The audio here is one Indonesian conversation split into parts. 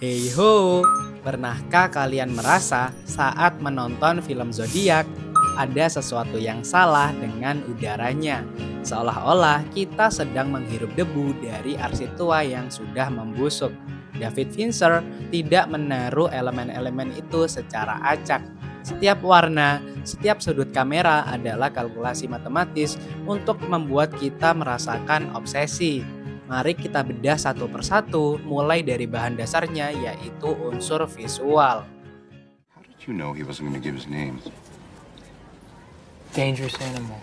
Hey ho, pernahkah kalian merasa saat menonton film zodiak ada sesuatu yang salah dengan udaranya? Seolah-olah kita sedang menghirup debu dari arsi tua yang sudah membusuk. David Fincher tidak menaruh elemen-elemen itu secara acak. Setiap warna, setiap sudut kamera adalah kalkulasi matematis untuk membuat kita merasakan obsesi. Mari kita bedah satu persatu, mulai dari bahan dasarnya yaitu unsur visual. How did you know he wasn't going to give his name? Dangerous animal.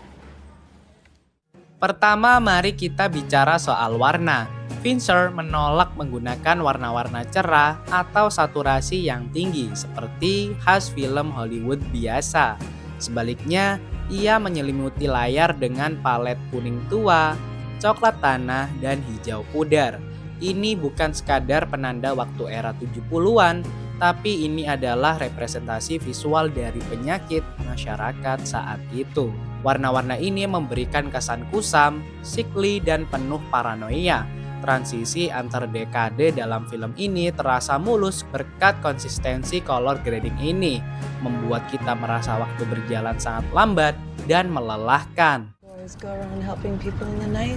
Pertama, mari kita bicara soal warna. Fincher menolak menggunakan warna-warna cerah atau saturasi yang tinggi seperti khas film Hollywood biasa. Sebaliknya, ia menyelimuti layar dengan palet kuning tua, coklat tanah, dan hijau pudar. Ini bukan sekadar penanda waktu era 70-an, tapi ini adalah representasi visual dari penyakit masyarakat saat itu. Warna-warna ini memberikan kesan kusam, sickly, dan penuh paranoia. Transisi antar dekade dalam film ini terasa mulus berkat konsistensi color grading ini, membuat kita merasa waktu berjalan sangat lambat dan melelahkan. Boys go around helping people in the night.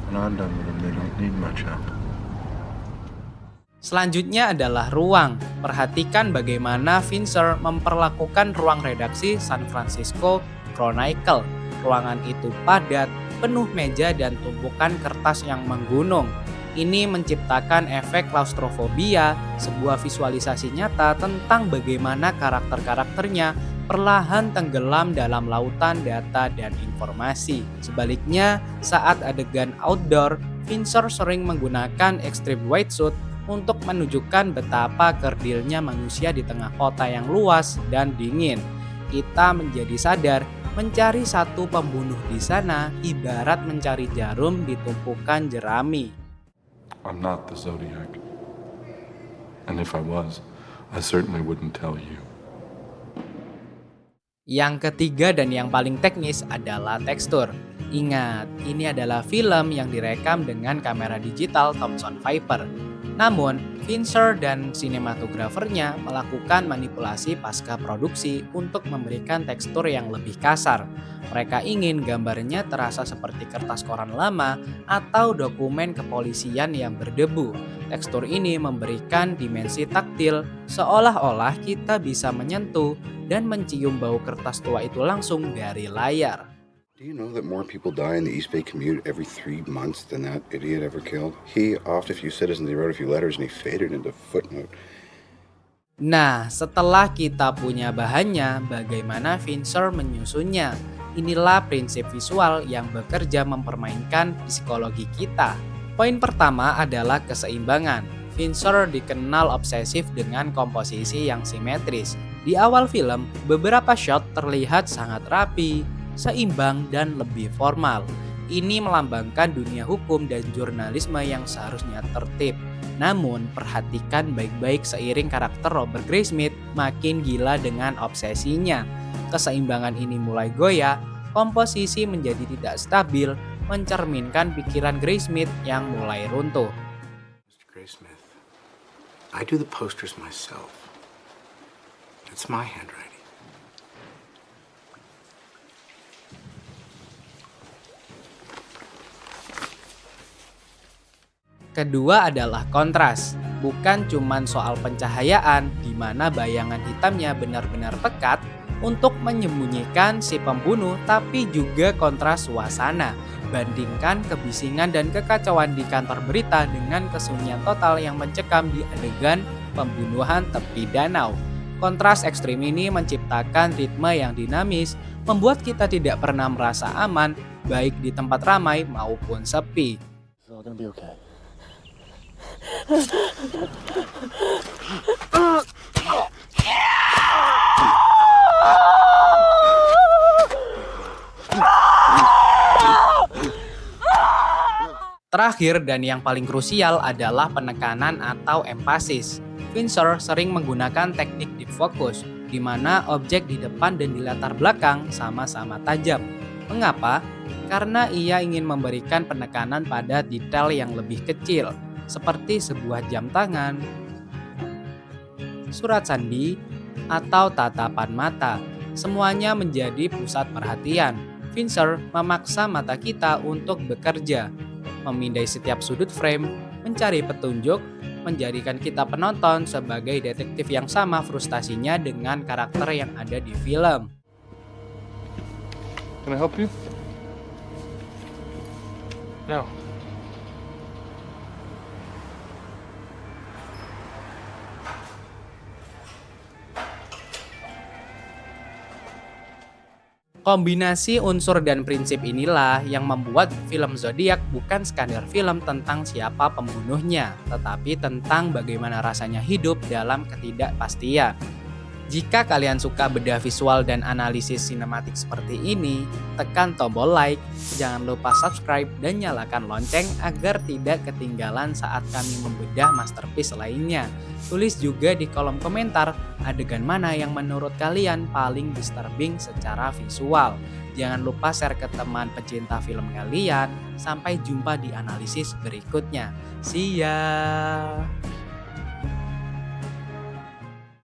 When I'm done with them, they don't need much help. Selanjutnya adalah ruang. Perhatikan bagaimana Fincher memperlakukan ruang redaksi San Francisco Chronicle. Ruangan itu padat, penuh meja dan tumpukan kertas yang menggunung. Ini menciptakan efek klaustrofobia, sebuah visualisasi nyata tentang bagaimana karakter-karakternya perlahan tenggelam dalam lautan data dan informasi. Sebaliknya, saat adegan outdoor, Fincher sering menggunakan extreme wetsuit untuk menunjukkan betapa kerdilnya manusia di tengah kota yang luas dan dingin. Kita menjadi sadar mencari satu pembunuh di sana ibarat mencari jarum di tumpukan jerami. I'm not the Zodiac. And if I was, I certainly wouldn't tell you. Yang ketiga dan yang paling teknis adalah tekstur. Ingat, ini adalah film yang direkam dengan kamera digital Thomson Viper. Namun, Fincher dan sinematografernya melakukan manipulasi pasca produksi untuk memberikan tekstur yang lebih kasar. Mereka ingin gambarnya terasa seperti kertas koran lama atau dokumen kepolisian yang berdebu. Tekstur ini memberikan dimensi taktil, seolah-olah kita bisa menyentuh dan mencium bau kertas tua itu langsung dari layar. Do you know that more people die in the East Bay commute every 3 months than that idiot ever killed? He offed a few citizens, he wrote a few letters, and he faded into footnote. Nah, setelah kita punya bahannya, bagaimana Fincher menyusunnya? Inilah prinsip visual yang bekerja mempermainkan psikologi kita. Poin pertama adalah keseimbangan. Fincher dikenal obsesif dengan komposisi yang simetris. Di awal film, beberapa shot terlihat sangat rapi, seimbang, dan lebih formal. Ini melambangkan dunia hukum dan jurnalisme yang seharusnya tertib. Namun, perhatikan baik-baik seiring karakter Robert Graysmith makin gila dengan obsesinya. Keseimbangan ini mulai goyah, komposisi menjadi tidak stabil, mencerminkan pikiran Graysmith yang mulai runtuh. Mr. Graysmith, I do the posters myself. It's my handwriting. Kedua adalah kontras. Bukan cuma soal pencahayaan di mana bayangan hitamnya benar-benar pekat untuk menyembunyikan si pembunuh, tapi juga kontras suasana. Bandingkan kebisingan dan kekacauan di kantor berita dengan kesunyian total yang mencekam di adegan pembunuhan tepi danau. Kontras ekstrim ini menciptakan ritme yang dinamis, membuat kita tidak pernah merasa aman baik di tempat ramai maupun sepi. It's all gonna be okay. Terakhir dan yang paling krusial adalah penekanan atau empasis. Fincher sering menggunakan teknik deep focus, di mana objek di depan dan di latar belakang sama-sama tajam. Mengapa? Karena ia ingin memberikan penekanan pada detail yang lebih kecil. seperti sebuah jam tangan, surat sandi, atau tatapan mata. Semuanya menjadi pusat perhatian. Fincher memaksa mata kita untuk bekerja, memindai setiap sudut frame, mencari petunjuk, menjadikan kita penonton sebagai detektif yang sama frustasinya dengan karakter yang ada di film. Can I help you? No. Kombinasi unsur dan prinsip inilah yang membuat film Zodiac bukan sekadar film tentang siapa pembunuhnya, tetapi tentang bagaimana rasanya hidup dalam ketidakpastian. Jika kalian suka bedah visual dan analisis sinematik seperti ini, tekan tombol like, jangan lupa subscribe dan nyalakan lonceng agar tidak ketinggalan saat kami membedah masterpiece lainnya. Tulis juga di kolom komentar adegan mana yang menurut kalian paling disturbing secara visual. Jangan lupa share ke teman pecinta film kalian. Sampai jumpa di analisis berikutnya. See ya!